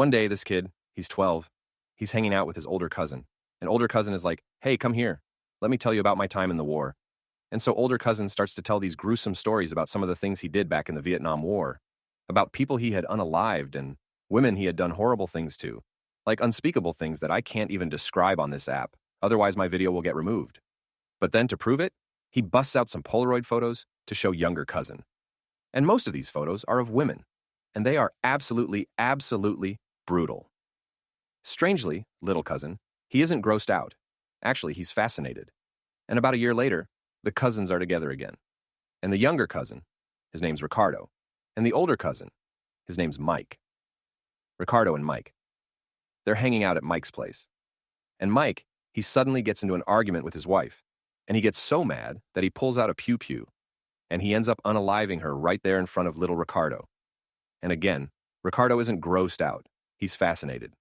One day, this kid, he's 12, he's hanging out with his older cousin. And older cousin is like, hey, come here. Let me tell you about my time in the war. And so older cousin starts to tell these gruesome stories about some of the things he did back in the Vietnam War, about people he had unalived and women he had done horrible things to, like unspeakable things that I can't even describe on this app, otherwise my video will get removed. But then to prove it, he busts out some Polaroid photos to show younger cousin. And most of these photos are of women, and they are absolutely, absolutely brutal. Strangely, little cousin, he isn't grossed out. Actually, he's fascinated. And about a year later, the cousins are together again. And the younger cousin, his name's Ricardo. And the older cousin, his name's Mike. Ricardo and Mike. They're hanging out at Mike's place. And Mike, he suddenly gets into an argument with his wife. And he gets so mad that he pulls out a pew-pew. And he ends up unaliving her right there in front of little Ricardo. And again, Ricardo isn't grossed out. He's fascinated.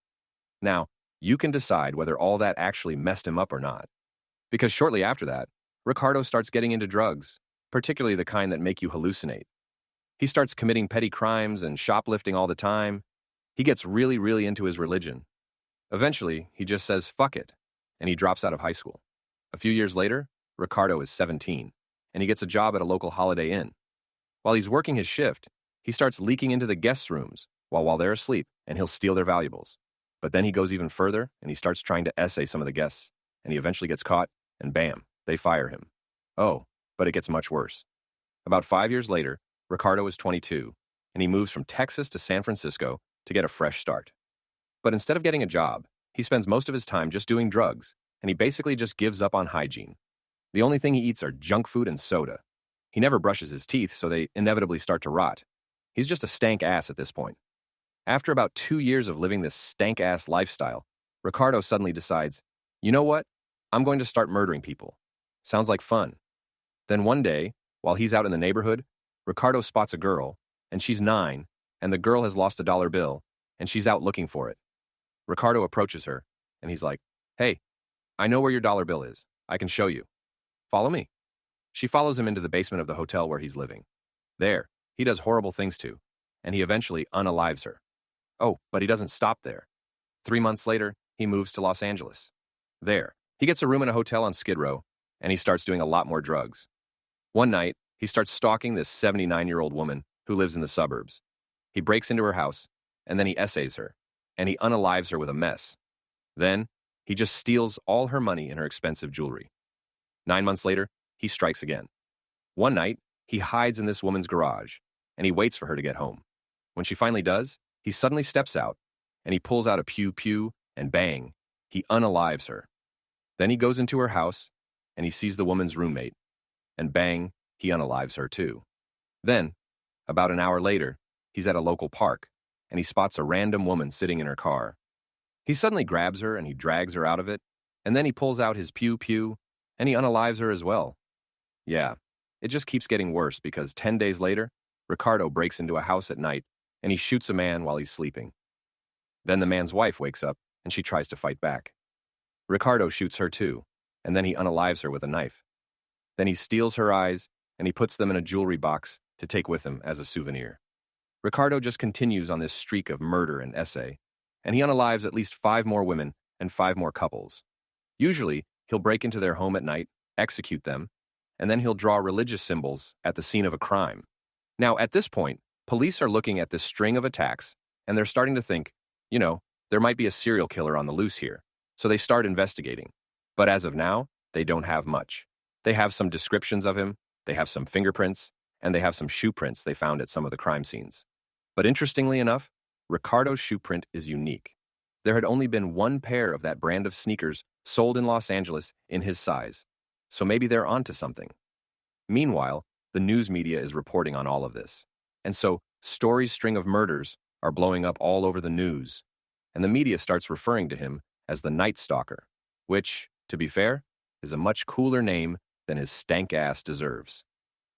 Now, you can decide whether all that actually messed him up or not. Because shortly after that, Ricardo starts getting into drugs, particularly the kind that make you hallucinate. He starts committing petty crimes and shoplifting all the time. He gets really, really into his religion. Eventually, he just says, fuck it, and he drops out of high school. A few years later, Ricardo is 17, and he gets a job at a local Holiday Inn. While he's working his shift, he starts leaking into the guests' rooms while they're asleep, and he'll steal their valuables. But then he goes even further, and he starts trying to essay some of the guests, and he eventually gets caught, and bam, they fire him. Oh, but it gets much worse. About 5 years later, Ricardo is 22, and he moves from Texas to San Francisco to get a fresh start. But instead of getting a job, he spends most of his time just doing drugs, and he basically just gives up on hygiene. The only thing he eats are junk food and soda. He never brushes his teeth, so they inevitably start to rot. He's just a stank ass at this point. After about 2 years of living this stank-ass lifestyle, Ricardo suddenly decides, you know what? I'm going to start murdering people. Sounds like fun. Then one day, while he's out in the neighborhood, Ricardo spots a girl, and she's 9, and the girl has lost a dollar bill, and she's out looking for it. Ricardo approaches her, and he's like, hey, I know where your dollar bill is. I can show you. Follow me. She follows him into the basement of the hotel where he's living. There, he does horrible things to, and he eventually unalives her. Oh, but he doesn't stop there. 3 months later, he moves to Los Angeles. There, he gets a room in a hotel on Skid Row, and he starts doing a lot more drugs. One night, he starts stalking this 79-year-old woman who lives in the suburbs. He breaks into her house, and then he essays her, and he unalives her with a mess. Then, he just steals all her money and her expensive jewelry. 9 months later, he strikes again. One night, he hides in this woman's garage, and he waits for her to get home. When she finally does, he suddenly steps out, and he pulls out a pew-pew, and bang, he unalives her. Then he goes into her house, and he sees the woman's roommate, and bang, he unalives her too. Then, about an hour later, he's at a local park, and he spots a random woman sitting in her car. He suddenly grabs her, and he drags her out of it, and then he pulls out his pew-pew, and he unalives her as well. Yeah, it just keeps getting worse because 10 days later, Ricardo breaks into a house at night, and he shoots a man while he's sleeping. Then the man's wife wakes up, and she tries to fight back. Ricardo shoots her too, and then he unalives her with a knife. Then he steals her eyes, and he puts them in a jewelry box to take with him as a souvenir. Ricardo just continues on this streak of murder and essay, and he unalives at least 5 more women and 5 more couples. Usually, he'll break into their home at night, execute them, and then he'll draw religious symbols at the scene of a crime. Now, at this point, police are looking at this string of attacks, and they're starting to think, there might be a serial killer on the loose here. So they start investigating. But as of now, they don't have much. They have some descriptions of him, they have some fingerprints, and they have some shoe prints they found at some of the crime scenes. But interestingly enough, Ricardo's shoe print is unique. There had only been 1 pair of that brand of sneakers sold in Los Angeles in his size. So maybe they're onto something. Meanwhile, the news media is reporting on all of this. And so, Story's string of murders are blowing up all over the news. And the media starts referring to him as the Nightstalker, which, to be fair, is a much cooler name than his stank ass deserves.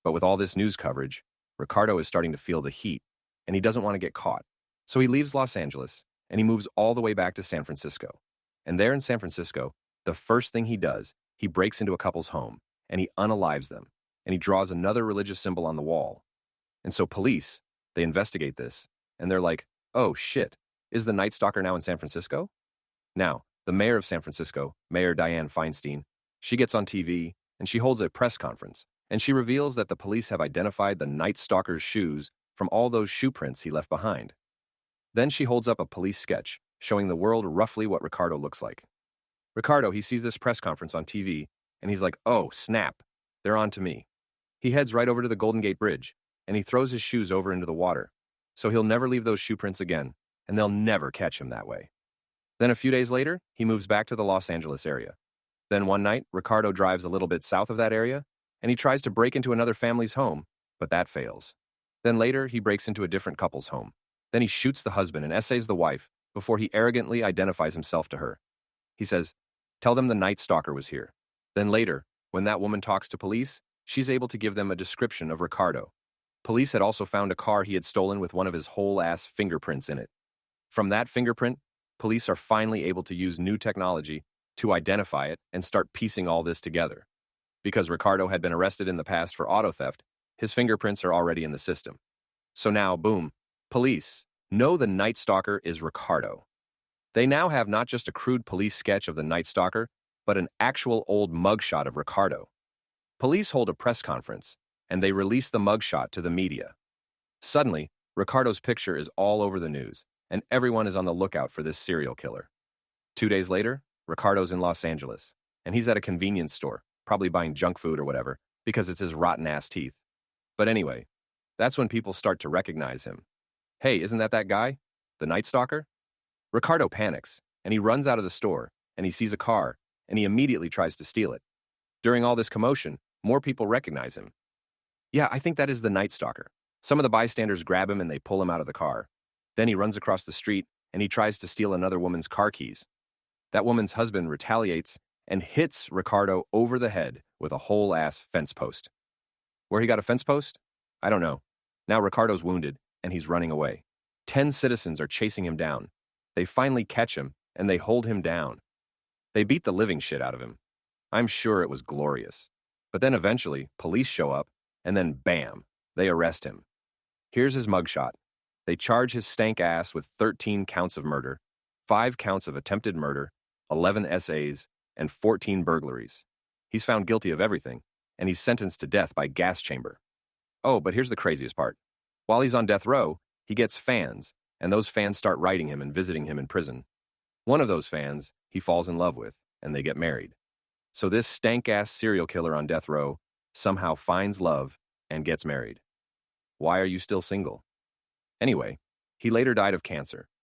But with all this news coverage, Ricardo is starting to feel the heat, and he doesn't want to get caught. So he leaves Los Angeles, and he moves all the way back to San Francisco. And there in San Francisco, the first thing he does, he breaks into a couple's home, and he unalives them, and he draws another religious symbol on the wall. And so police, they investigate this, and they're like, oh shit, Is the Night Stalker now in San Francisco? Now, the mayor of San Francisco, Mayor Dianne Feinstein, she gets on TV and she holds a press conference, and she reveals that the police have identified the Night Stalker's shoes from all those shoe prints he left behind. Then she holds up a police sketch, showing the world roughly what Ricardo looks like. Ricardo, he sees this press conference on TV, and he's like, oh, snap, they're on to me. He heads right over to the Golden Gate Bridge, and he throws his shoes over into the water, so he'll never leave those shoe prints again, and they'll never catch him that way. Then a few days later, he moves back to the Los Angeles area. Then one night, Ricardo drives a little bit south of that area, and he tries to break into another family's home, but that fails. Then later, he breaks into a different couple's home. Then he shoots the husband and essays the wife before he arrogantly identifies himself to her. He says, tell them the Night Stalker was here. Then later, when that woman talks to police, she's able to give them a description of Ricardo. Police had also found a car he had stolen with one of his whole-ass fingerprints in it. From that fingerprint, police are finally able to use new technology to identify it and start piecing all this together. Because Ricardo had been arrested in the past for auto theft, his fingerprints are already in the system. So now, boom, police know the Night Stalker is Ricardo. They now have not just a crude police sketch of the Night Stalker, but an actual old mugshot of Ricardo. Police hold a press conference, and they release the mugshot to the media. Suddenly, Ricardo's picture is all over the news, and everyone is on the lookout for this serial killer. 2 days later, Ricardo's in Los Angeles, and he's at a convenience store, probably buying junk food or whatever, because it's his rotten-ass teeth. But anyway, that's when people start to recognize him. Hey, isn't that guy? The Night Stalker? Ricardo panics, and he runs out of the store, and he sees a car, and he immediately tries to steal it. During all this commotion, more people recognize him. Yeah, I think that is the Night Stalker. Some of the bystanders grab him and they pull him out of the car. Then he runs across the street, and he tries to steal another woman's car keys. That woman's husband retaliates and hits Ricardo over the head with a whole-ass fence post. Where he got a fence post? I don't know. Now Ricardo's wounded, and he's running away. 10 citizens are chasing him down. They finally catch him, and they hold him down. They beat the living shit out of him. I'm sure it was glorious. But then eventually, police show up, and then bam, they arrest him. Here's his mugshot. They charge his stank ass with 13 counts of murder, 5 counts of attempted murder, 11 SAs, and 14 burglaries. He's found guilty of everything, and he's sentenced to death by gas chamber. Oh, but here's the craziest part. While he's on death row, he gets fans, and those fans start writing him and visiting him in prison. One of those fans he falls in love with, and they get married. So this stank-ass serial killer on death row somehow finds love and gets married. Why are you still single? Anyway, he later died of cancer,